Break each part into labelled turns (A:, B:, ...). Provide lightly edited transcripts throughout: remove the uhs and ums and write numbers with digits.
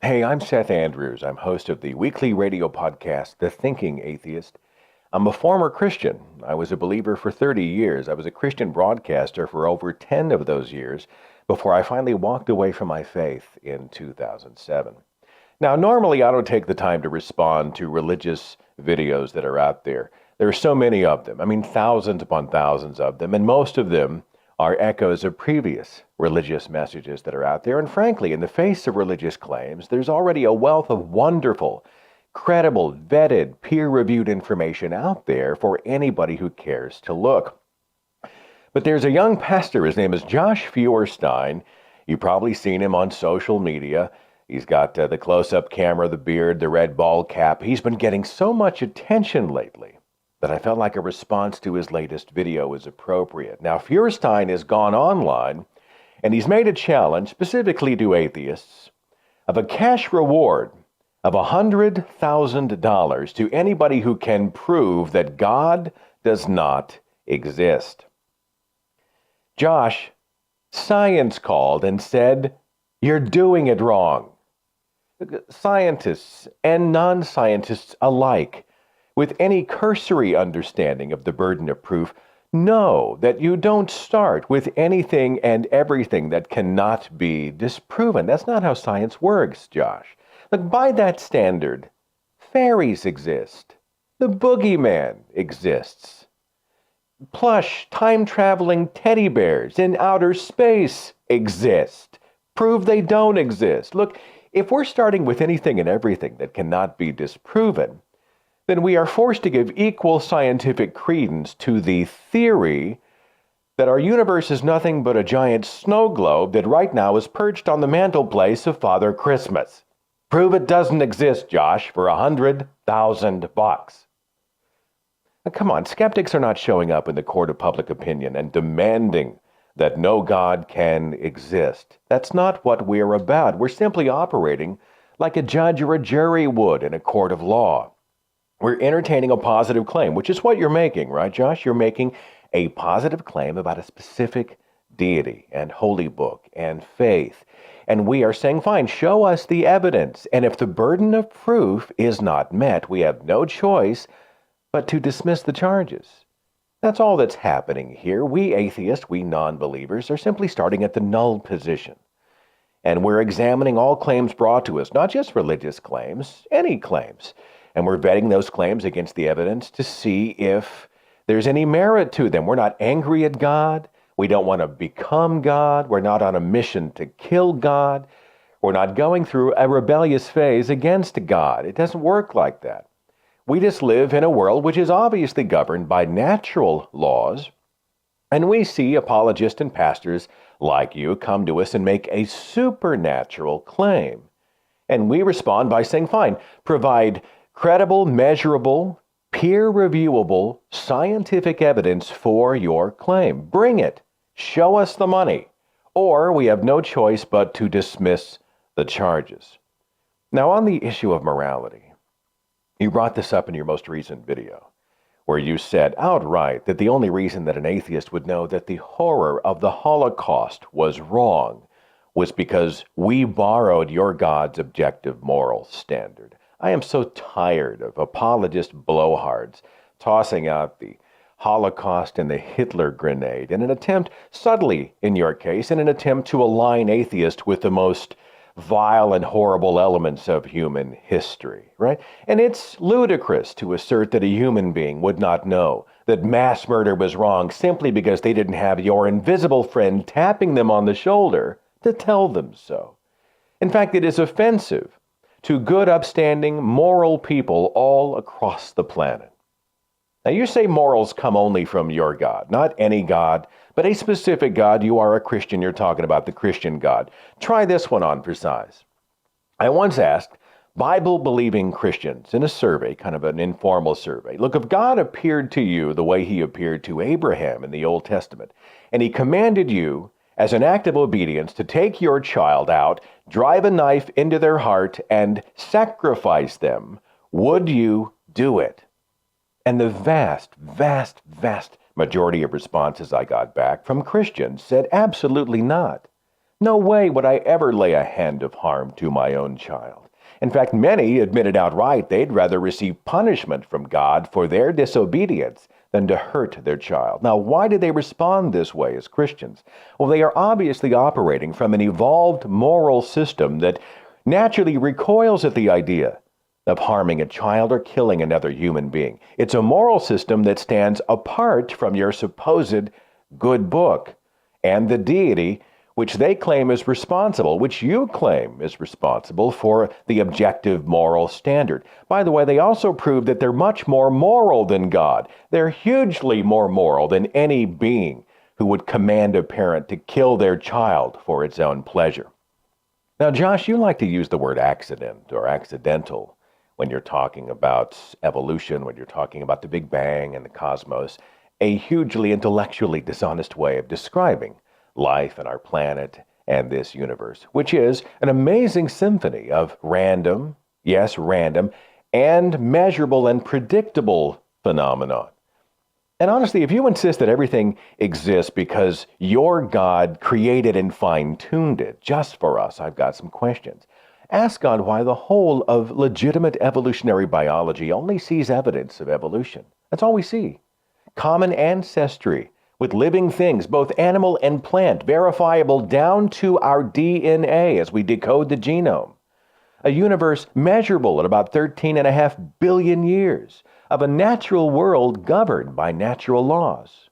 A: Hey, I'm Seth Andrews. I'm host of the weekly radio podcast, The Thinking Atheist. I'm a former Christian. I was a believer for 30 years. I was a Christian broadcaster for over 10 of those years before I finally walked away from my faith in 2007. Now, normally I don't take the time to respond to religious videos that are out there. There are so many of them. I mean, thousands upon thousands of them, and most of them are echoes of previous religious messages that are out there. And frankly, in the face of religious claims, there's already a wealth of wonderful, credible, vetted, peer-reviewed information out there for anybody who cares to look. But there's a young pastor. His name is Josh Feuerstein. You've probably seen him on social media. He's got the close-up camera, the beard, the red ball cap. He's been getting so much attention lately that I felt like a response to his latest video was appropriate. Now, Feuerstein has gone online, and he's made a challenge, specifically to atheists, of a cash reward of $100,000 to anybody who can prove that God does not exist. Josh, science called and said, "You're doing it wrong." Scientists and non-scientists alike, with any cursory understanding of the burden of proof, know that you don't start with anything and everything that cannot be disproven. That's not how science works, Josh. Look, by that standard, fairies exist. The boogeyman exists. Plush, time-traveling teddy bears in outer space exist. Prove they don't exist. Look, if we're starting with anything and everything that cannot be disproven, then we are forced to give equal scientific credence to the theory that our universe is nothing but a giant snow globe that right now is perched on the mantelpiece of Father Christmas. Prove it doesn't exist, Josh, for $100,000. Now, come on, skeptics are not showing up in the court of public opinion and demanding that no God can exist. That's not what we're about. We're simply operating like a judge or a jury would in a court of law. We're entertaining a positive claim, which is what you're making, right, Josh? You're making a positive claim about a specific deity and holy book and faith. And we are saying, fine, show us the evidence. And if the burden of proof is not met, we have no choice but to dismiss the charges. That's all that's happening here. We atheists, we non-believers, are simply starting at the null position. And we're examining all claims brought to us, not just religious claims, any claims. And we're vetting those claims against the evidence to see if there's any merit to them. We're not angry at God. We don't want to become God. We're not on a mission to kill God. We're not going through a rebellious phase against God. It doesn't work like that. We just live in a world which is obviously governed by natural laws. And we see apologists and pastors like you come to us and make a supernatural claim. And we respond by saying, fine, provide credible, measurable, peer-reviewable, scientific evidence for your claim. Bring it. Show us the money. Or we have no choice but to dismiss the charges. Now, on the issue of morality, you brought this up in your most recent video, where you said outright that the only reason that an atheist would know that the horror of the Holocaust was wrong was because we borrowed your God's objective moral standard. I am so tired of apologist blowhards tossing out the Holocaust and the Hitler grenade in an attempt, subtly in your case, in an attempt to align atheists with the most vile and horrible elements of human history, right? And it's ludicrous to assert that a human being would not know that mass murder was wrong simply because they didn't have your invisible friend tapping them on the shoulder to tell them so. In fact, it is offensive to good, upstanding, moral people all across the planet. Now, you say morals come only from your God, not any God, but a specific God. You are a Christian. You're talking about the Christian God. Try this one on for size. I once asked Bible-believing Christians in a survey, kind of an informal survey, look, if God appeared to you the way he appeared to Abraham in the Old Testament, and he commanded you as an act of obedience to take your child out, drive a knife into their heart, and sacrifice them, would you do it? And the vast, vast, vast majority of responses I got back from Christians said absolutely not. No way would I ever lay a hand of harm to my own child. In fact, many admitted outright they'd rather receive punishment from God for their disobedience than to hurt their child. Now, why do they respond this way as Christians? Well, they are obviously operating from an evolved moral system that naturally recoils at the idea of harming a child or killing another human being. It's a moral system that stands apart from your supposed good book and the deity which they claim is responsible, which you claim is responsible for the objective moral standard. By the way, they also prove that they're much more moral than God. They're hugely more moral than any being who would command a parent to kill their child for its own pleasure. Now, Josh, you like to use the word accident or accidental when you're talking about evolution, when you're talking about the Big Bang and the cosmos, a hugely intellectually dishonest way of describing life and our planet and this universe, which is an amazing symphony of random, yes, random, and measurable and predictable phenomenon. And honestly, if you insist that everything exists because your God created and fine-tuned it just for us, I've got some questions. Ask God why the whole of legitimate evolutionary biology only sees evidence of evolution. That's all we see. Common ancestry with living things, both animal and plant, verifiable down to our DNA as we decode the genome. A universe measurable at about 13.5 billion years of a natural world governed by natural laws.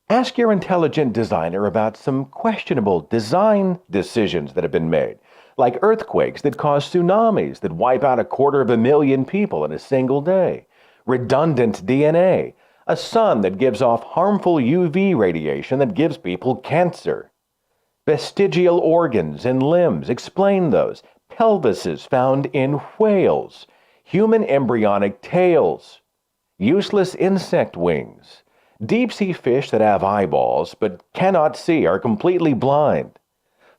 A: Ask your intelligent designer about some questionable design decisions that have been made, like earthquakes that cause tsunamis that wipe out 250,000 people in a single day, redundant DNA, a sun that gives off harmful UV radiation that gives people cancer. Vestigial organs and limbs, explain those. Pelvises found in whales. Human embryonic tails. Useless insect wings. Deep-sea fish that have eyeballs but cannot see, are completely blind.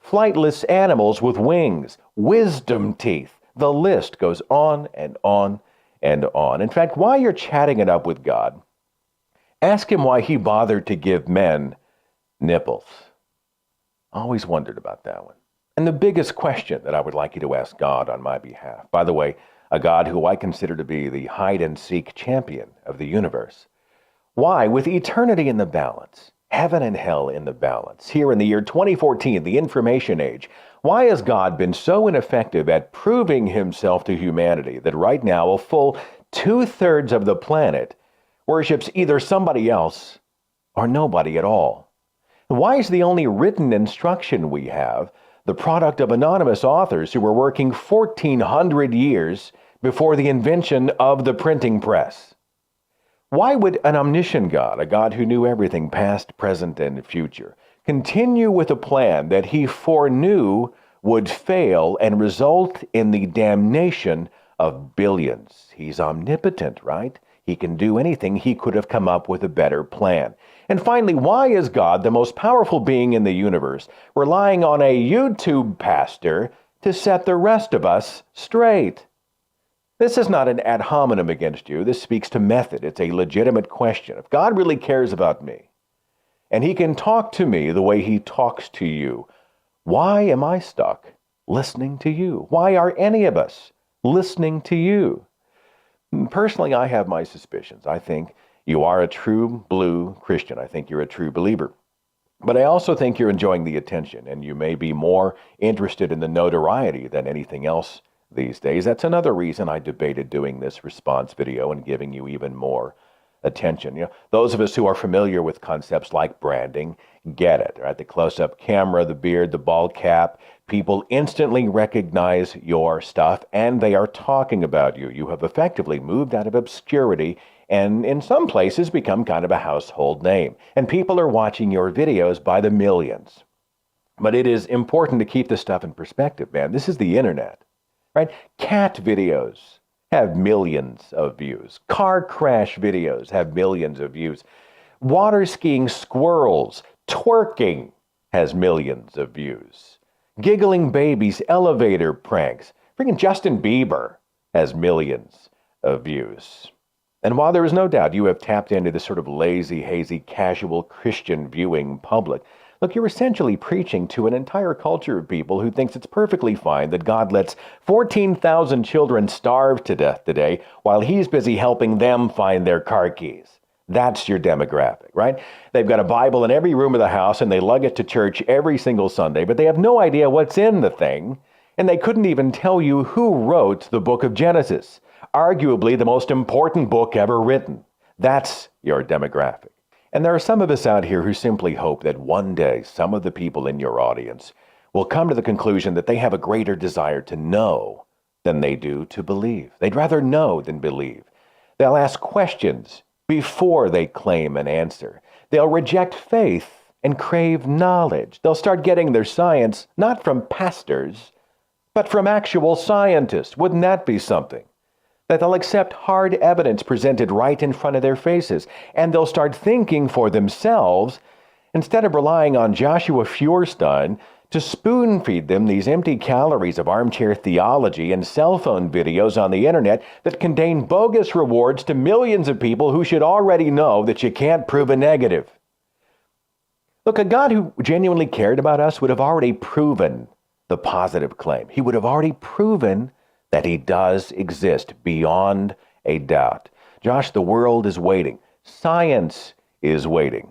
A: Flightless animals with wings. Wisdom teeth. The list goes on and on and on. In fact, while you're chatting it up with God, ask him why he bothered to give men nipples. Always wondered about that one. And the biggest question that I would like you to ask God on my behalf, by the way, a God who I consider to be the hide-and-seek champion of the universe. Why, with eternity in the balance, heaven and hell in the balance, here in the year 2014, the information age, why has God been so ineffective at proving himself to humanity that right now a full 2/3 of the planet worships either somebody else or nobody at all? Why is the only written instruction we have the product of anonymous authors who were working 1,400 years before the invention of the printing press? Why would an omniscient God, a God who knew everything past, present, and future, continue with a plan that he foreknew would fail and result in the damnation of billions? He's omnipotent, right? He can do anything. He could have come up with a better plan. And finally, why is God, the most powerful being in the universe, relying on a YouTube pastor to set the rest of us straight? This is not an ad hominem against you. This speaks to method. It's a legitimate question. If God really cares about me, and he can talk to me the way he talks to you, why am I stuck listening to you? Why are any of us listening to you? Personally, I have my suspicions. I think you are a true blue Christian. I think you're a true believer. But I also think you're enjoying the attention, and you may be more interested in the notoriety than anything else these days. That's another reason I debated doing this response video and giving you even more attention. Those of us who are familiar with concepts like branding get it, right? The close-up camera, the beard, the bald cap. People instantly recognize your stuff, and they are talking about you. You have effectively moved out of obscurity and in some places become kind of a household name. And people are watching your videos by the millions. But it is important to keep this stuff in perspective, man. This is the internet, right? Cat videos have millions of views. Car crash videos have millions of views. Water skiing squirrels twerking has millions of views. Giggling babies elevator pranks. Freaking Justin Bieber has millions of views. And while there is no doubt you have tapped into this sort of lazy, hazy, casual Christian viewing public, Look, you're essentially preaching to an entire culture of people who thinks it's perfectly fine that God lets 14,000 children starve to death today while he's busy helping them find their car keys. That's your demographic, right? They've got a Bible in every room of the house and they lug it to church every single Sunday, but they have no idea what's in the thing, and they couldn't even tell you who wrote the book of Genesis, arguably the most important book ever written. That's your demographic. And there are some of us out here who simply hope that one day some of the people in your audience will come to the conclusion that they have a greater desire to know than they do to believe. They'd rather know than believe. They'll ask questions before they claim an answer. They'll reject faith and crave knowledge. They'll start getting their science not from pastors, but from actual scientists. Wouldn't that be something? That they'll accept hard evidence presented right in front of their faces, and they'll start thinking for themselves instead of relying on Joshua Feuerstein to spoon-feed them these empty calories of armchair theology and cell phone videos on the internet that contain bogus rewards to millions of people who should already know that you can't prove a negative. Look, a God who genuinely cared about us would have already proven the positive claim. He would have already proven that he does exist beyond a doubt. Josh, the world is waiting. Science is waiting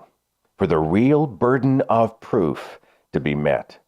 A: for the real burden of proof to be met.